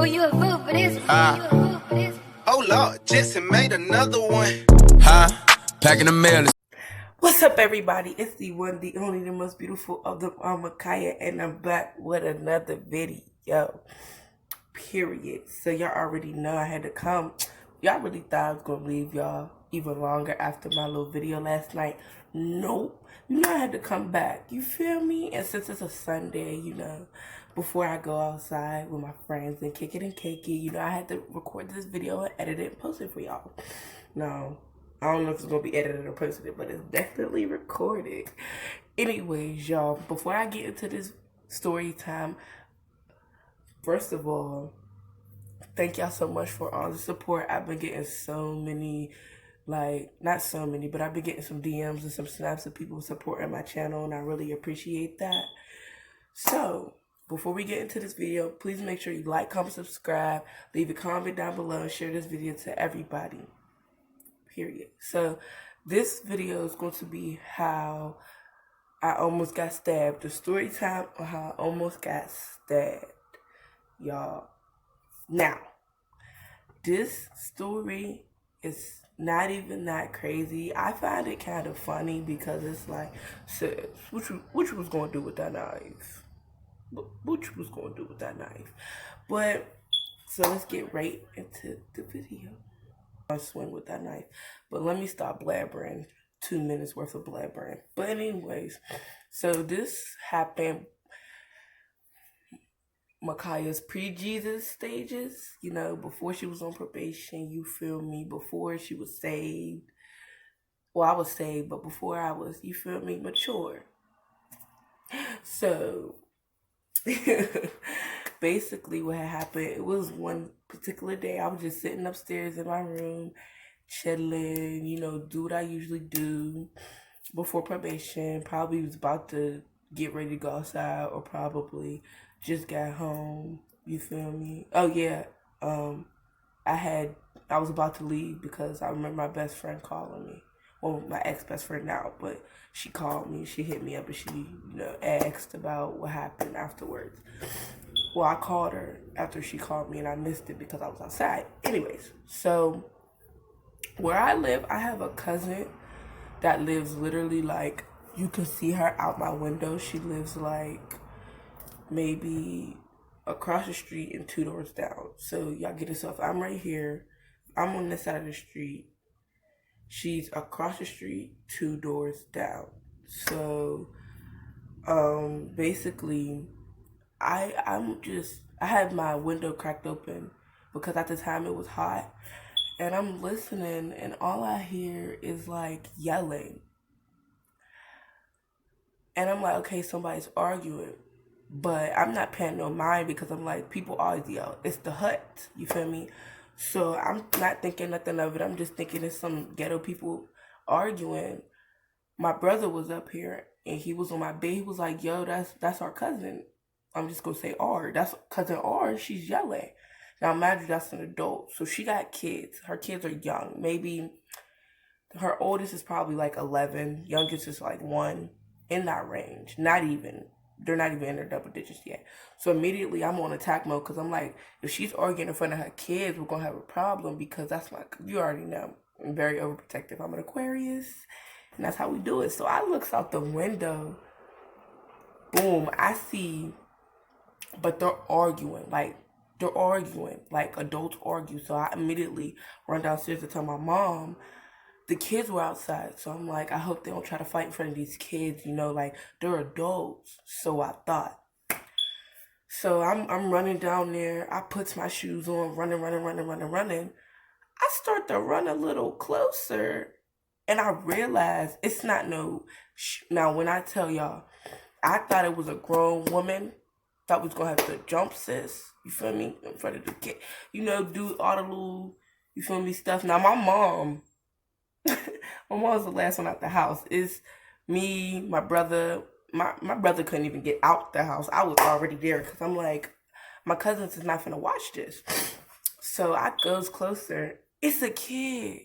you a fool for this? Oh Lord, Jesse made another one. Packing the mail. What's up, everybody? It's the one, the only, the most beautiful of them all, Micaiah, and I'm back with another video. Period. So y'all already know I had to come. Y'all really thought I was gonna leave y'all even longer after my little video last night. Nope. You know I had to come back. You feel me? And since it's a Sunday, you know, before I go outside with my friends and kick it and cake it, you know, I had to record this video and edit it and post it for y'all. No, I don't know if it's gonna be edited or posted, but it's definitely recorded. Anyways, y'all, before I get into this story time, first of all, thank y'all so much for all the support. I've been getting so many, like, not so many, but I've been getting some DMs and some snaps of people supporting my channel, and I really appreciate that. So, before we get into this video, please make sure you like, comment, subscribe, leave a comment down below, and share this video to everybody. Period. So, this video is going to be how I almost got stabbed. The story time on how I almost got stabbed, y'all. Now, this story is not even that crazy. I find it kind of funny because it's like, sis, what you was going to do with that knife? What you was going to do with that knife? But, so let's get right into the video. I'll swing with that knife. But let me stop blabbering. 2 minutes worth of blabbering. But anyways, so this happened Micaiah's pre-Jesus stages, you know, before she was on probation, you feel me, before she was saved. Well, I was saved, but before I was, you feel me, mature. So, basically what had happened, it was one particular day, I was just sitting upstairs in my room, chilling, you know, do what I usually do before probation. Probably was about to get ready to go outside, or probably just got home, you feel me? Oh yeah, I was about to leave because I remember my best friend calling me. Well, my ex-best friend now, but she called me, she hit me up, and she, you know, asked about what happened afterwards. Well, I called her after she called me, and I missed it because I was outside. Anyways, so where I live, I have a cousin that lives literally, like, you can see her out my window. She lives like maybe across the street and 2 doors down. So y'all get it. So if I'm right here, I'm on this side of the street, she's across the street 2 doors down. So basically I had my window cracked open because at the time it was hot, and I'm listening, and all I hear is like yelling, and I'm like, okay, somebody's arguing. But I'm not paying no mind because I'm like, people always yell, it's the hut, you feel me? So I'm not thinking nothing of it. I'm just thinking it's some ghetto people arguing. My brother was up here and he was on my bed. He was like, yo, that's our cousin. I'm just gonna say R. That's cousin R. She's yelling. Now imagine that's an adult. So she got kids. Her kids are young. Maybe her oldest is probably like 11. Youngest is like 1, in that range. They're not even in their double digits yet. So immediately I'm on attack mode because I'm like, if she's arguing in front of her kids, we're going to have a problem because you already know, I'm very overprotective. I'm an Aquarius, and that's how we do it. So I looks out the window, boom, I see, but they're arguing like adults argue. So I immediately run downstairs to tell my mom. The kids were outside, so I'm like, I hope they don't try to fight in front of these kids, you know, like, they're adults, so I thought. So I'm running down there, I put my shoes on, running. I start to run a little closer, and I realize it's not now when I tell y'all, I thought it was a grown woman, thought we was gonna have to jump, sis, you feel me, in front of the kid, you know, do all the little, you feel me, stuff. Now my mom was the last one out the house. It's me, my brother. My brother couldn't even get out the house. I was already there because I'm like, my cousins is not finna watch this. So I goes closer. It's a kid.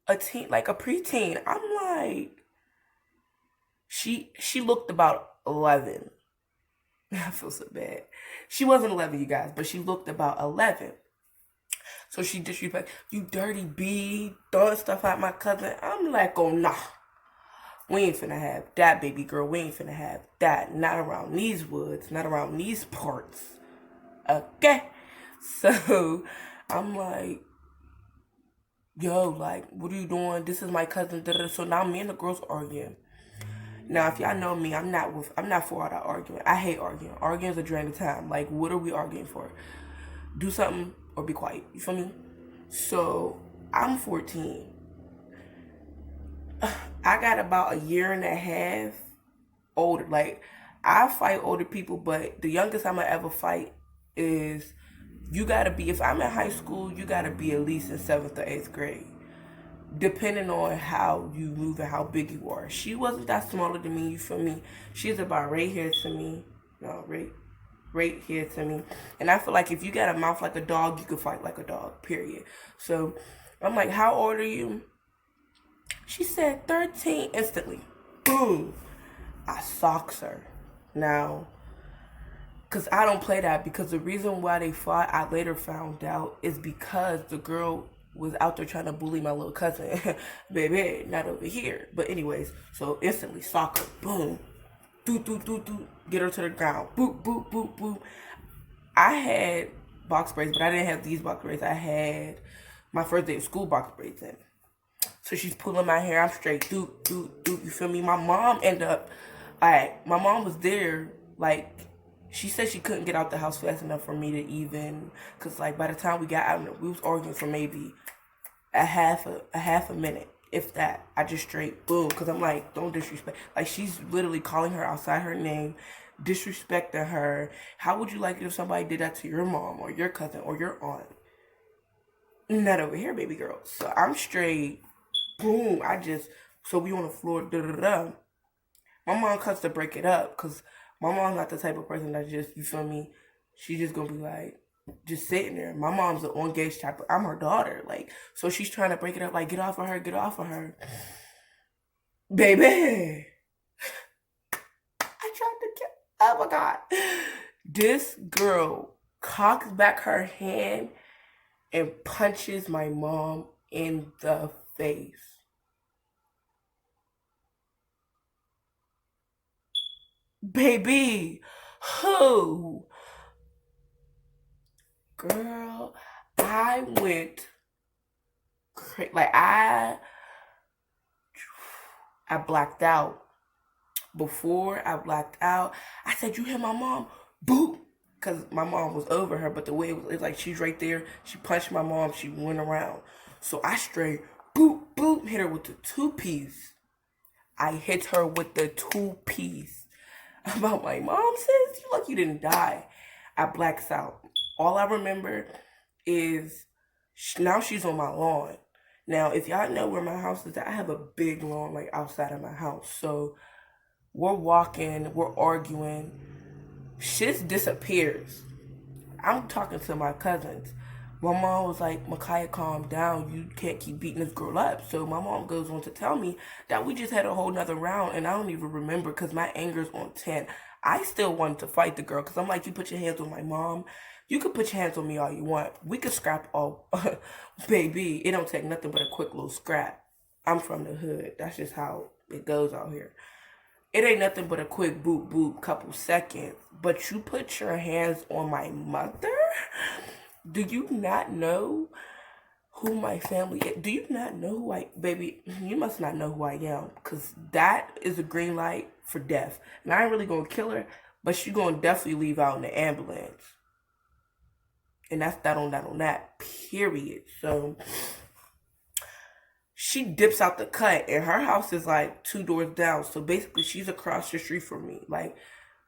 A teen, like a preteen. I'm like, she looked about 11. I feel so bad. She wasn't 11, you guys, but she looked about 11. So she disrespect, you dirty bee, throwing stuff at my cousin. I'm like, oh nah. We ain't finna have that, baby girl. We ain't finna have that. Not around these woods, not around these parts. Okay? So I'm like, yo, like, what are you doing? This is my cousin. Da-da-da. So now me and the girls arguing. Now, if y'all know me, I'm not for all that arguing. I hate arguing. Arguing is a drain of time. Like, what are we arguing for? Do something or be quiet. You feel me? So I'm 14. I got about a year and a half older. Like, I fight older people, but the youngest I'm gonna ever fight is, you gotta be, if I'm in high school, you gotta be at least in 7th or 8th grade. Depending on how you move and how big you are. She wasn't that smaller than me, you feel me? She's about right here to me. No, right here to me. And I feel like if you got a mouth like a dog, you can fight like a dog, period. So I'm like, how old are you? She said 13 instantly. Boom. I socks her. Now, because I don't play that, because the reason why they fought, I later found out, is because the girl was out there trying to bully my little cousin. Baby, not over here. But anyways, so instantly sock her. Boom. Doot, doot, doot, doot. Get her to the ground. Boop, boop, boop, boop. I had box braids, but I didn't have these box braids. I had my first day of school box braids in. So she's pulling my hair. I'm straight. Doot, doot, doot. You feel me? My mom ended up, my mom was there, like, she said she couldn't get out the house fast enough for me to even, because, like, by the time we got out, we was arguing for maybe a half a minute, if that. I just straight boom, because I'm like, don't disrespect. Like, she's literally calling her outside her name, disrespecting her. How would you like it if somebody did that to your mom or your cousin or your aunt? Not over here, baby girl. So I'm straight boom. So we on the floor, da da da. My mom cuts to break it up, because my mom's not the type of person that just, you feel me, she just gonna be like, just sitting there. My mom's an engaged type of, I'm her daughter, like, so she's trying to break it up, like, get off of her, get off of her. Baby, I tried to get, oh my God. This girl cocks back her hand and punches my mom in the face. Baby, who? Girl, I went crazy. Like, I blacked out. Before I blacked out, I said, you hit my mom? Boop. Because my mom was over her, but the way it was like, she's right there. She punched my mom. She went around. So I straight, boop, boop, hit her with the 2-piece. I hit her with the 2-piece. About my mom, sis, you lucky you didn't die. I blacks out. All I remember is now she's on my lawn. Now, if y'all know where my house is, I have a big lawn like outside of my house. So we're walking, we're arguing. Shit disappears. I'm talking to my cousins. My mom was like, Micaiah, calm down. You can't keep beating this girl up. So my mom goes on to tell me that we just had a whole nother round, and I don't even remember because my anger's on 10. I still wanted to fight the girl because I'm like, you put your hands on my mom. You could put your hands on me all you want. We could scrap all. Baby, it don't take nothing but a quick little scrap. I'm from the hood. That's just how it goes out here. It ain't nothing but a quick boop boop, couple seconds. But you put your hands on my mother? Do you not know who my family is? Do you not know who baby, you must not know who I am. Because that is a green light for death. And I ain't really going to kill her, but she going to definitely leave out in the ambulance. And that's that on that, period. So she dips out the cut, and her house is like 2 doors down. So basically, she's across the street from me.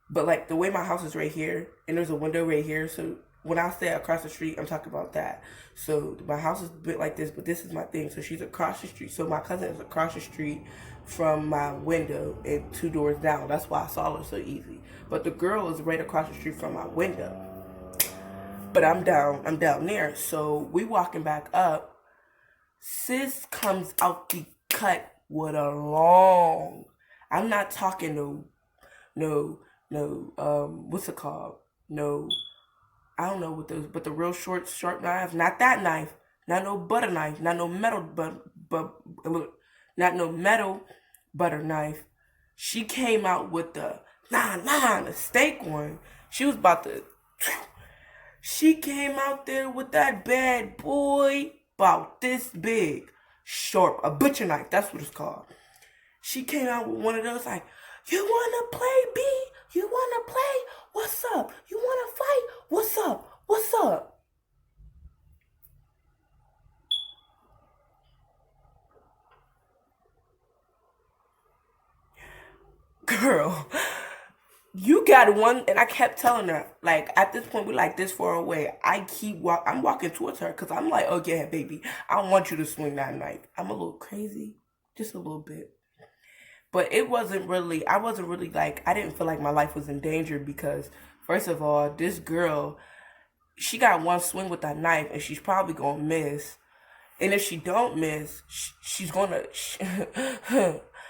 But the way my house is right here, and there's a window right here. So when I say across the street, I'm talking about that. So my house is built like this, but this is my thing. So she's across the street. So my cousin is across the street from my window and 2 doors down. That's why I saw her so easy. But the girl is right across the street from my window. But I'm down there. So we walking back up. Sis comes out the cut with a long, I'm not talking no no, what's it called? No, I don't know what those, but the real short, sharp knives. Not that knife. Not no butter knife. Not no metal, but not no metal butter knife. She came out with the steak one. She was about to. She came out there with that bad boy, about this big, sharp, a butcher knife. That's what it's called. She came out with one of those like, you wanna play, B? You wanna play? What's up? You wanna fight? What's up? What's up? Girl, you got one, and I kept telling her, like, at this point, we're like this far away. I'm walking towards her, because I'm like, oh, yeah, baby, I want you to swing that knife. I'm a little crazy, just a little bit. But I wasn't really like, I didn't feel like my life was in danger because, first of all, this girl, she got one swing with that knife and she's probably gonna miss. And if she don't miss, she's gonna,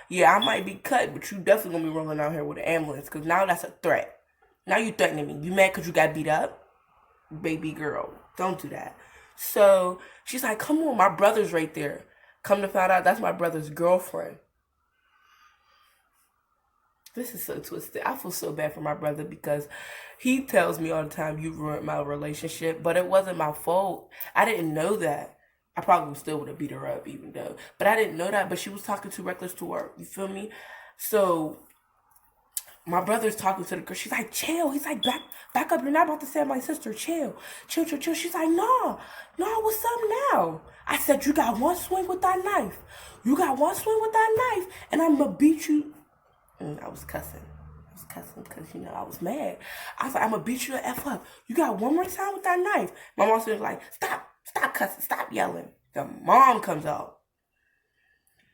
yeah, I might be cut, but you definitely gonna be rolling out here with an ambulance because now that's a threat. Now you threatening me. You mad because you got beat up? Baby girl, don't do that. So she's like, come on, my brother's right there. Come to find out, that's my brother's girlfriend. This is so twisted. I feel so bad for my brother because he tells me all the time, you ruined my relationship, but it wasn't my fault. I didn't know that. I probably still would have beat her up even though. But I didn't know that, but she was talking too reckless to her. You feel me? So my brother's talking to the girl. She's like, chill. He's like, back up. You're not about to say my sister. Chill. Chill, chill, chill. She's like, no, what's up now? I said, you got one swing with that knife. You got one swing with that knife, and I'm going to beat you. And I was cussing. Because, I was mad. I was like, I'm going to beat you the F up. You got one more time with that knife. My mom was like, stop cussing, stop yelling. The mom comes out.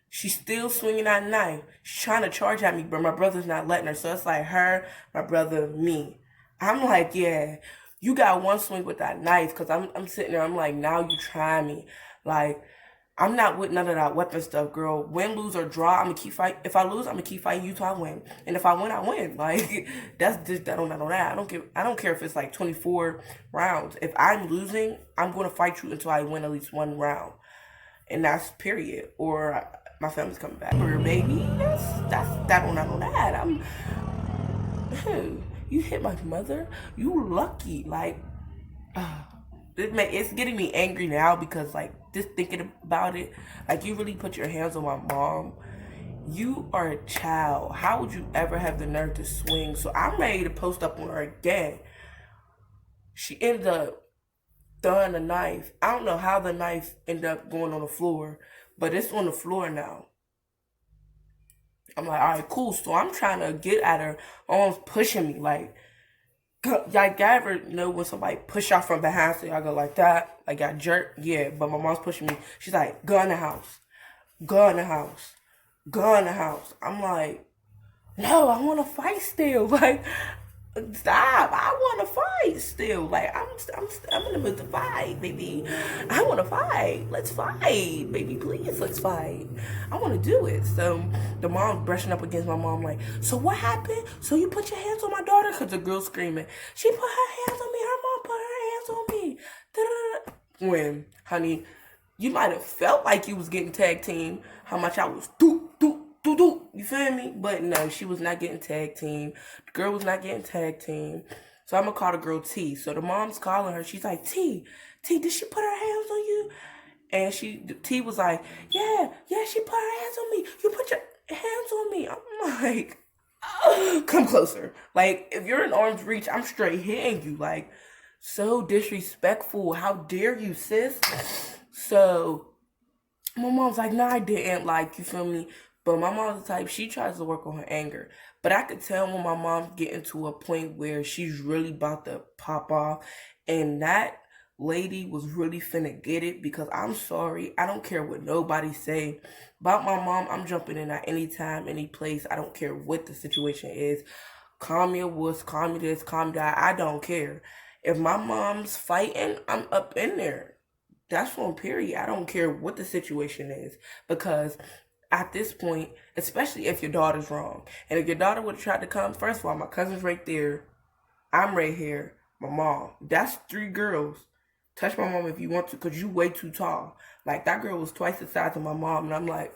She's still swinging that knife. She's trying to charge at me, but my brother's not letting her. So it's like her, my brother, me. I'm like, yeah, you got one swing with that knife. Because I'm sitting there, I'm like, now you try me. Like, I'm not with none of that weapon stuff, girl. Win, lose, or draw, I'm gonna keep fighting. If I lose, I'm gonna keep fighting you till I win. And if I win, I win. Like, that's just that on that. I don't care if it's like 24 rounds. If I'm losing, I'm gonna fight you until I win at least one round. And that's period. Or my family's coming back. Or baby, that's that on that. You hit my mother? You lucky. Like, it's getting me angry now because like just thinking about it, like you really put your hands on my mom. You are a child. How would you ever have the nerve to swing? So I'm ready to post up on her again. She ended up throwing the knife. I don't know how the knife ended up going on the floor, but it's on the floor now. I'm like, all right, cool. So I'm trying to get at her. Almost pushing me like, y'all ever know when somebody push y'all from behind, so y'all go like that, like y'all jerk? Yeah, but my mom's pushing me. She's like, go in the house. Go in the house. Go in the house. I'm like, no, I want to fight still. Like, stop. I want to fight still. Like, I'm in the mood to fight, baby. I want to fight. Let's fight, baby. Please, let's fight. I want to do it. So the mom's brushing up against my mom, like, so what happened? So you put your hands on my daughter? Because the girl's screaming. She put her hands on me. Her mom put her hands on me. Da-da-da. When, honey, you might have felt like you was getting tag team. How much I was do. You feel me? But no, she was not getting tag team. The girl was not getting tag team. So I'm going to call the girl T. So the mom's calling her. She's like, T, did she put her hands on you? And T was like, yeah, she put her hands on me. You put your hands on me. I'm like, oh, come closer. Like, if you're in arm's reach, I'm straight hitting you. Like, so disrespectful. How dare you, sis? So my mom's like, no, I didn't. Like, you feel me? But my mom's the type, she tries to work on her anger. But I could tell when my mom's getting to a point where she's really about to pop off. And that lady was really finna get it because I'm sorry. I don't care what nobody say. About my mom, I'm jumping in at any time, any place. I don't care what the situation is. Call me a wuss, call me this, call me that. I don't care. If my mom's fighting, I'm up in there. That's on period. I don't care what the situation is because at this point, especially if your daughter's wrong. And if your daughter would have tried to come, first of all, my cousin's right there. I'm right here. My mom. That's 3 girls. Touch my mom if you want to, because you way too tall. Like, that girl was twice the size of my mom. And I'm like,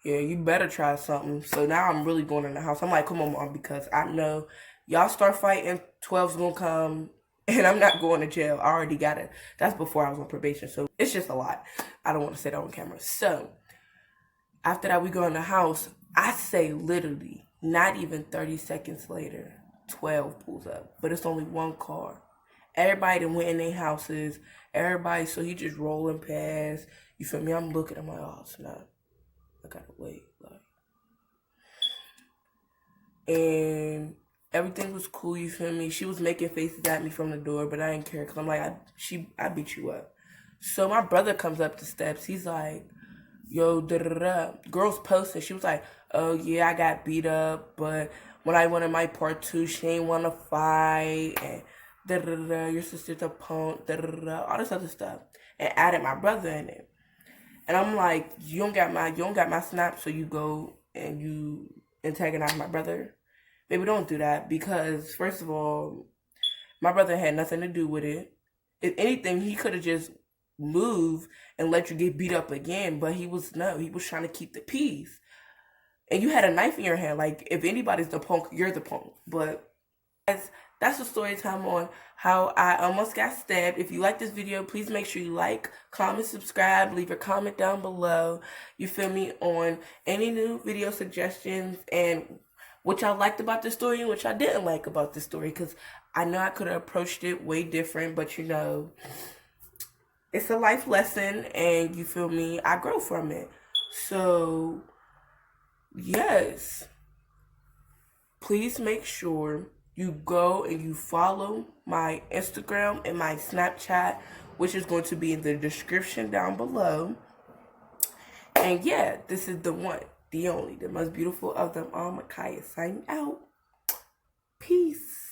yeah, you better try something. So now I'm really going in the house. I'm like, come on, Mom, because I know y'all start fighting, 12's going to come. And I'm not going to jail. I already got it. That's before I was on probation. So it's just a lot. I don't want to say that on camera. So after that, we go in the house. I say literally, not even 30 seconds later, 12 pulls up. But it's only one car. Everybody that went in their houses. Everybody, so he just rolling past. You feel me? I'm looking. I'm like, oh, snap. I gotta wait. Like, and everything was cool, you feel me? She was making faces at me from the door, but I didn't care because I'm like, I beat you up. So my brother comes up the steps. He's like, yo, da-da-da. Girl's posting. She was like, oh, yeah, I got beat up, but when I went in my part 2, she ain't want to fight, and da-da-da, your sister's a punk, da-da-da, all this other stuff, and added my brother in it. And I'm like, you don't got my snap, so you go and you antagonize my brother. Baby, don't do that, because first of all, my brother had nothing to do with it. If anything, he could have just moved and let you get beat up again, but he was trying to keep the peace. And you had a knife in your hand. Like, if anybody's the punk, you're the punk. But that's the story time on how I almost got stabbed. If you like this video, please make sure you like, comment, subscribe, leave a comment down below. You feel me? On any new video suggestions and what y'all liked about this story and what y'all didn't like about this story. Because I know I could have approached it way different, but you know, it's a life lesson, and you feel me? I grow from it. So, yes. Please make sure you go and you follow my Instagram and my Snapchat, which is going to be in the description down below. And yeah, this is the one, the only, the most beautiful of them all, Micaiah, signing out. Peace.